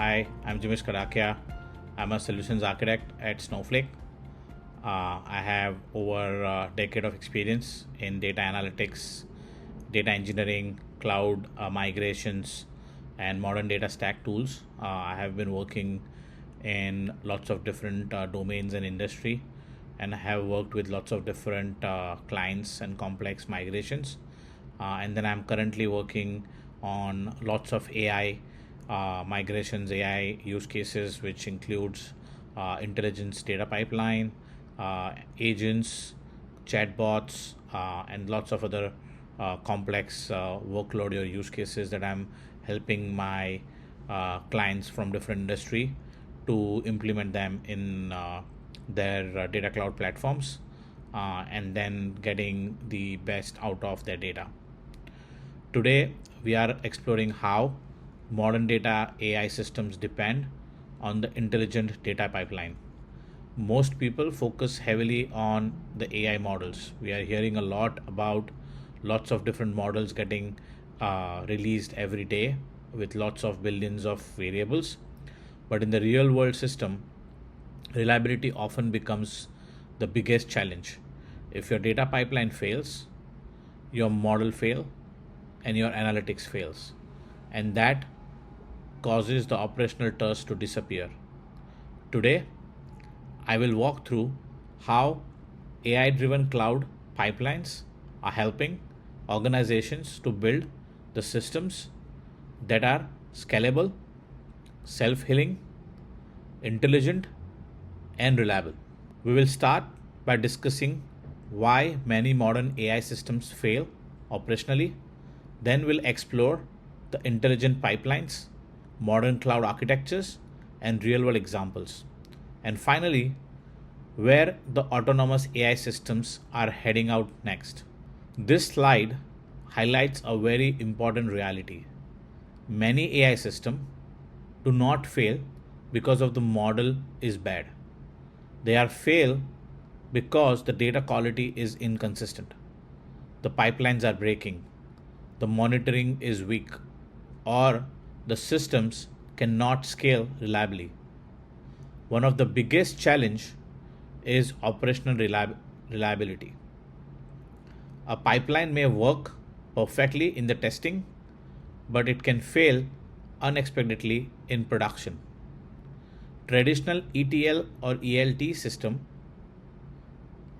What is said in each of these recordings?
Hi, I'm Jimish Kadakia. I'm a solutions architect at Snowflake. I have over a decade of experience in data analytics, data engineering, cloud migrations, and modern data stack tools. I have been working in lots of different domains and industry, and have worked with lots of different clients and complex migrations. And then I'm currently working on lots of AI migrations, AI use cases, which includes intelligence data pipeline, agents, chatbots, and lots of other complex workload or use cases that I'm helping my clients from different industry to implement them in their data cloud platforms, and then getting the best out of their data. Today, we are exploring how modern data AI systems depend on the intelligent data pipeline. Most people focus heavily on the AI models. We are hearing a lot about lots of different models getting released every day with lots of billions of variables. But in the real world system, reliability often becomes the biggest challenge. If your data pipeline fails, your model fail and your analytics fails, and that causes the operational trust to disappear. Today, I will walk through how AI driven cloud pipelines are helping organizations to build the systems that are scalable, self healing, intelligent, and reliable. We will start by discussing why many modern AI systems fail operationally. Then we'll explore the intelligent pipelines, modern cloud architectures, and real world examples. And finally, where the autonomous AI systems are heading out next. This slide highlights a very important reality. Many AI systems do not fail because of the model is bad. They are fail because the data quality is inconsistent. The pipelines are breaking, the monitoring is weak, or the systems cannot scale reliably. One of the biggest challenge is operational reliability. A pipeline may work perfectly in the testing, but it can fail unexpectedly in production. Traditional ETL or ELT systems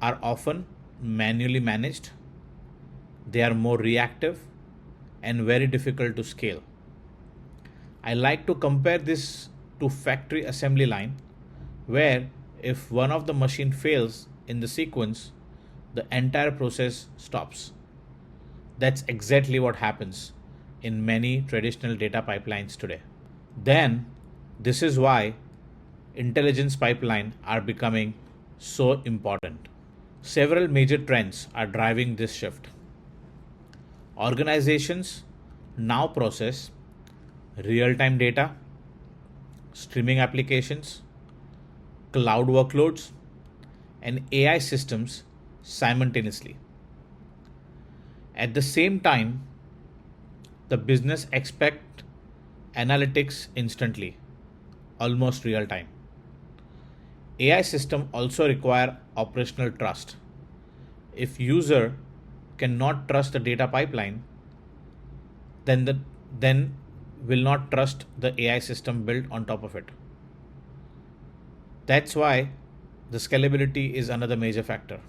are often manually managed. They are more reactive and very difficult to scale. I like to compare this to factory assembly line, where if one of the machine fails in the sequence, the entire process stops. That's exactly what happens in many traditional data pipelines today. Then, this is why intelligence pipeline are becoming so important. Several major trends are driving this shift. Organizations now process real time data, streaming applications, cloud workloads, and AI systems simultaneously. At the same time, the business expect analytics instantly, almost real time. AI system also require operational trust. If user cannot trust the data pipeline, then will not trust the AI system built on top of it. That's why the scalability is another major factor.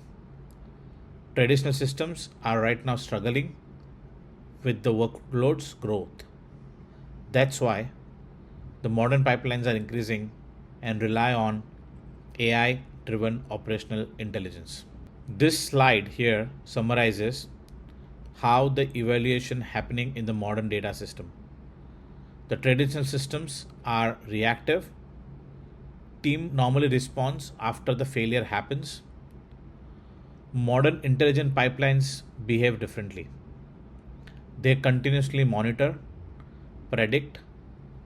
Traditional systems are right now struggling with the workloads growth. That's why the modern pipelines are increasing and rely on AI driven operational intelligence. This slide here summarizes how the evaluation happening in the modern data system. The traditional systems are reactive. Team normally responds after the failure happens. Modern intelligent pipelines behave differently. They continuously monitor, predict,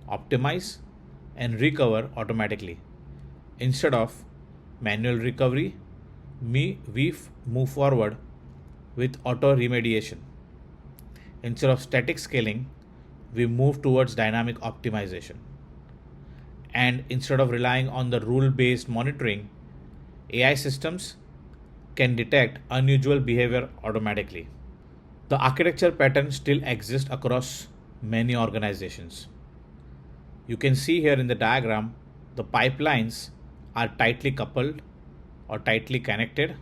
optimize, and recover automatically. Instead of manual recovery, we move forward with auto remediation. Instead of static scaling, we move towards dynamic optimization. And instead of relying on the rule-based monitoring, AI systems can detect unusual behavior automatically. The architecture pattern still exists across many organizations. You can see here in the diagram, the pipelines are tightly coupled or tightly connected.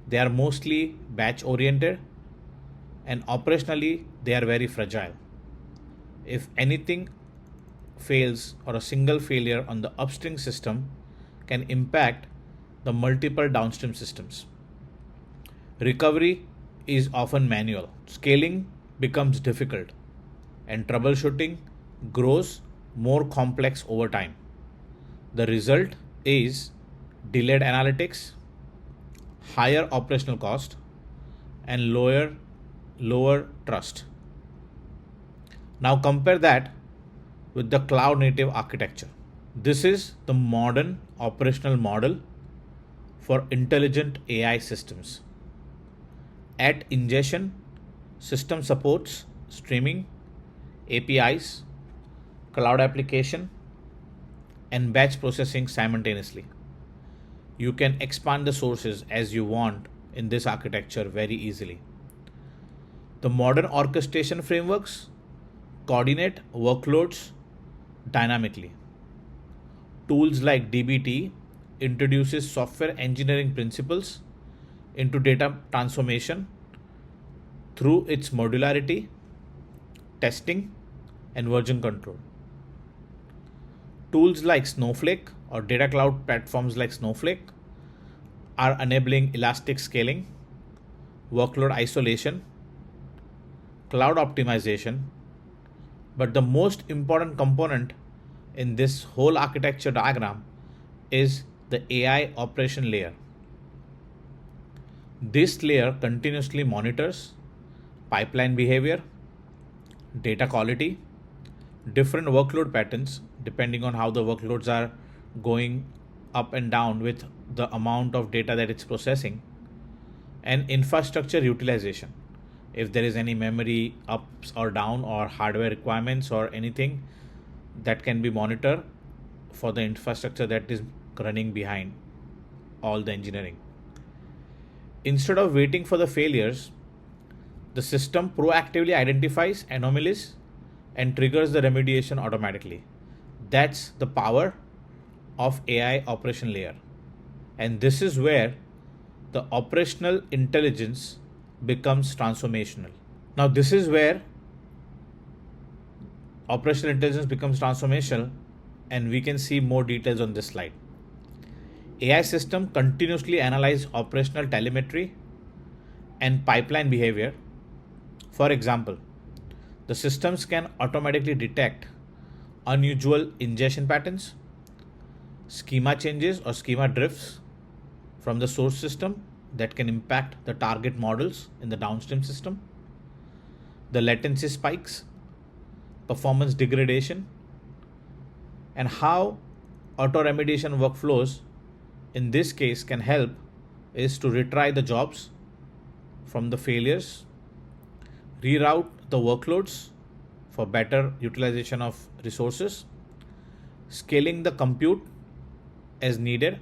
They are mostly batch oriented, and operationally they are very fragile. If anything fails, or a single failure on the upstream system can impact the multiple downstream systems. Recovery is often manual. Scaling becomes difficult, and troubleshooting grows more complex over time. The result is delayed analytics, higher operational cost, and lower trust. Now compare that with the cloud native architecture. This is the modern operational model for intelligent AI systems. At ingestion, system supports streaming, APIs, cloud application, and batch processing simultaneously. You can expand the sources as you want in this architecture very easily. The modern orchestration frameworks coordinate workloads dynamically. Tools like DBT introduces software engineering principles into data transformation through its modularity, testing, and version control. Tools like Snowflake or data cloud platforms like Snowflake are enabling elastic scaling, workload isolation, cloud optimization. But the most important component in this whole architecture diagram is the AI operation layer. This layer continuously monitors pipeline behavior, data quality, different workload patterns depending on how the workloads are going up and down with the amount of data that it's processing, and infrastructure utilization. If there is any memory ups or down or hardware requirements or anything that can be monitored for the infrastructure that is running behind all the engineering. Instead of waiting for the failures, the system proactively identifies anomalies and triggers the remediation automatically. That's the power of AI operation layer. And this is where the operational intelligence becomes transformational. Now, this is where operational intelligence becomes transformational, and we can see more details on this slide. AI system continuously analyze operational telemetry and pipeline behavior. For example, the systems can automatically detect unusual ingestion patterns, schema changes or schema drifts from the source system that can impact the target models in the downstream system, the latency spikes, performance degradation, and how auto remediation workflows in this case can help is to retry the jobs from the failures, reroute the workloads for better utilization of resources, scaling the compute as needed,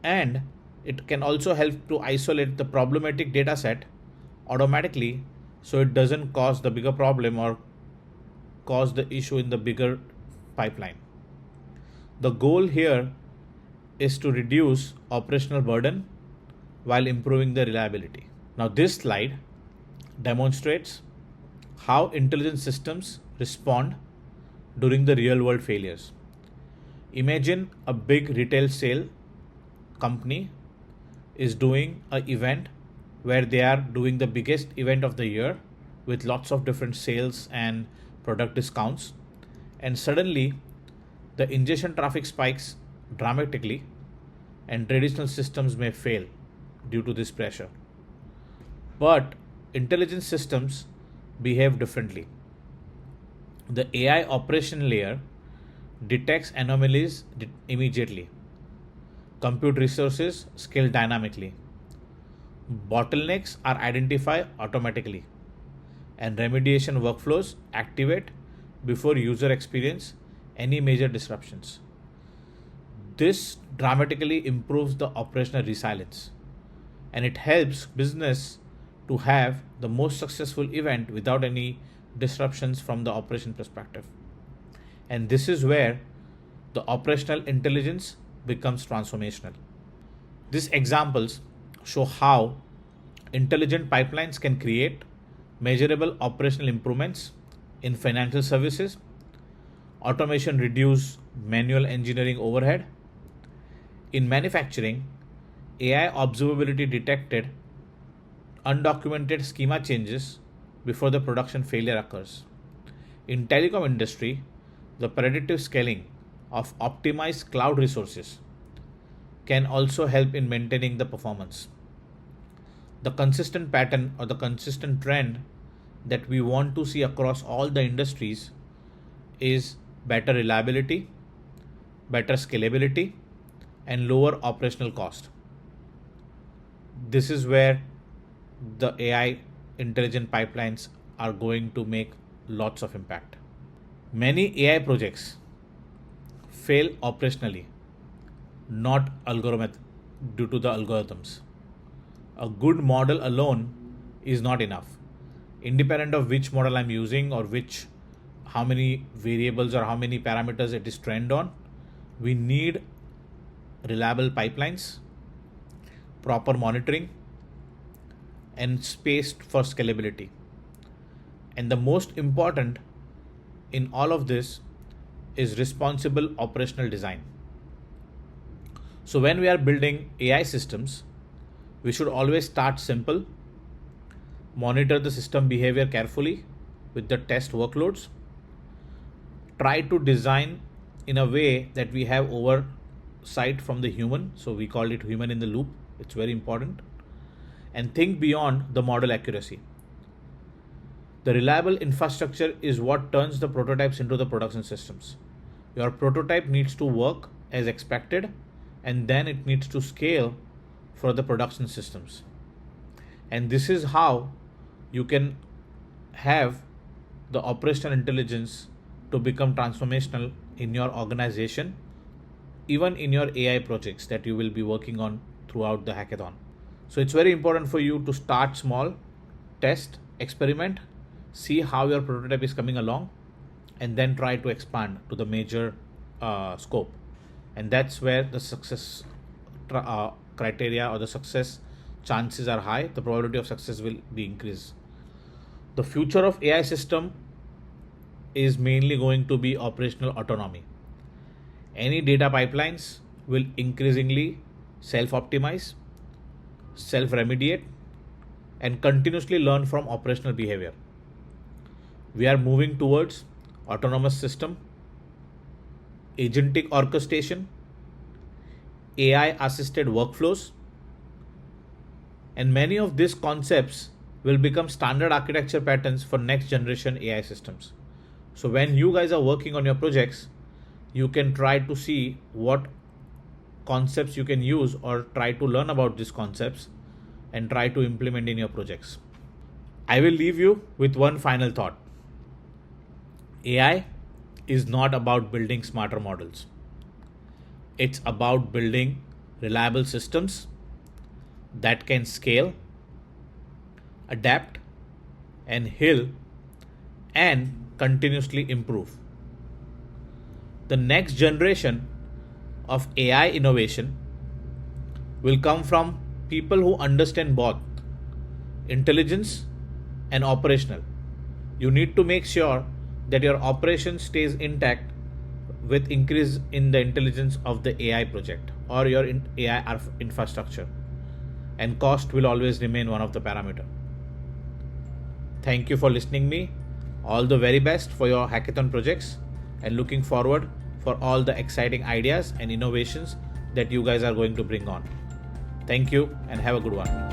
and it can also help to isolate the problematic data set automatically so it doesn't cause the bigger problem or cause the issue in the bigger pipeline. The goal here is to reduce operational burden while improving the reliability. Now, this slide demonstrates how intelligent systems respond during the real world failures. Imagine a big retail sale company is doing an event where they are doing the biggest event of the year with lots of different sales and product discounts, and suddenly the ingestion traffic spikes dramatically and traditional systems may fail due to this pressure. But intelligent systems behave differently. The AI operation layer detects anomalies immediately. Compute resources scale dynamically. Bottlenecks are identified automatically, and remediation workflows activate before user experience any major disruptions. This dramatically improves the operational resilience, and it helps business to have the most successful event without any disruptions from the operation perspective. And this is where the operational intelligence becomes transformational. These examples show how intelligent pipelines can create measurable operational improvements in financial services. Automation reduce manual engineering overhead. In manufacturing, AI observability detected undocumented schema changes before the production failure occurs. In telecom industry, the predictive scaling of optimized cloud resources can also help in maintaining the performance. The consistent pattern or the consistent trend that we want to see across all the industries is better reliability, better scalability, and lower operational cost. This is where the AI intelligent pipelines are going to make lots of impact. Many AI projects fail operationally, not due to the algorithms. A good model alone is not enough. Independent of which model I'm using or how many variables or how many parameters it is trained on, we need reliable pipelines, proper monitoring, and space for scalability. And the most important in all of this is responsible operational design. So when we are building AI systems, we should always start simple, monitor the system behavior carefully with the test workloads, try to design in a way that we have oversight from the human. So we call it human in the loop. It's very important. And think beyond the model accuracy. The reliable infrastructure is what turns the prototypes into the production systems. Your prototype needs to work as expected, and then it needs to scale for the production systems. And this is how you can have the operational intelligence to become transformational in your organization, even in your AI projects that you will be working on throughout the hackathon. So it's very important for you to start small, test, experiment, see how your prototype is coming along, and then try to expand to the major scope. And that's where the success criteria or the success chances are high. The probability of success will be increased. The future of AI system is mainly going to be operational autonomy. Any data pipelines will increasingly self-optimize, self-remediate, and continuously learn from operational behavior. We are moving towards autonomous system, agentic orchestration, AI-assisted workflows, and many of these concepts will become standard architecture patterns for next generation AI systems. So when you guys are working on your projects, you can try to see what concepts you can use or try to learn about these concepts and try to implement in your projects. I will leave you with one final thought. AI is not about building smarter models. It's about building reliable systems that can scale, adapt, and heal, and continuously improve. The next generation of AI innovation will come from people who understand both intelligence and operational. You need to make sure that your operation stays intact with increase in the intelligence of the AI project or your AI infrastructure, and cost will always remain one of the parameter. Thank you for listening me. All the very best for your hackathon projects, and looking forward for all the exciting ideas and innovations that you guys are going to bring on. Thank you and have a good one.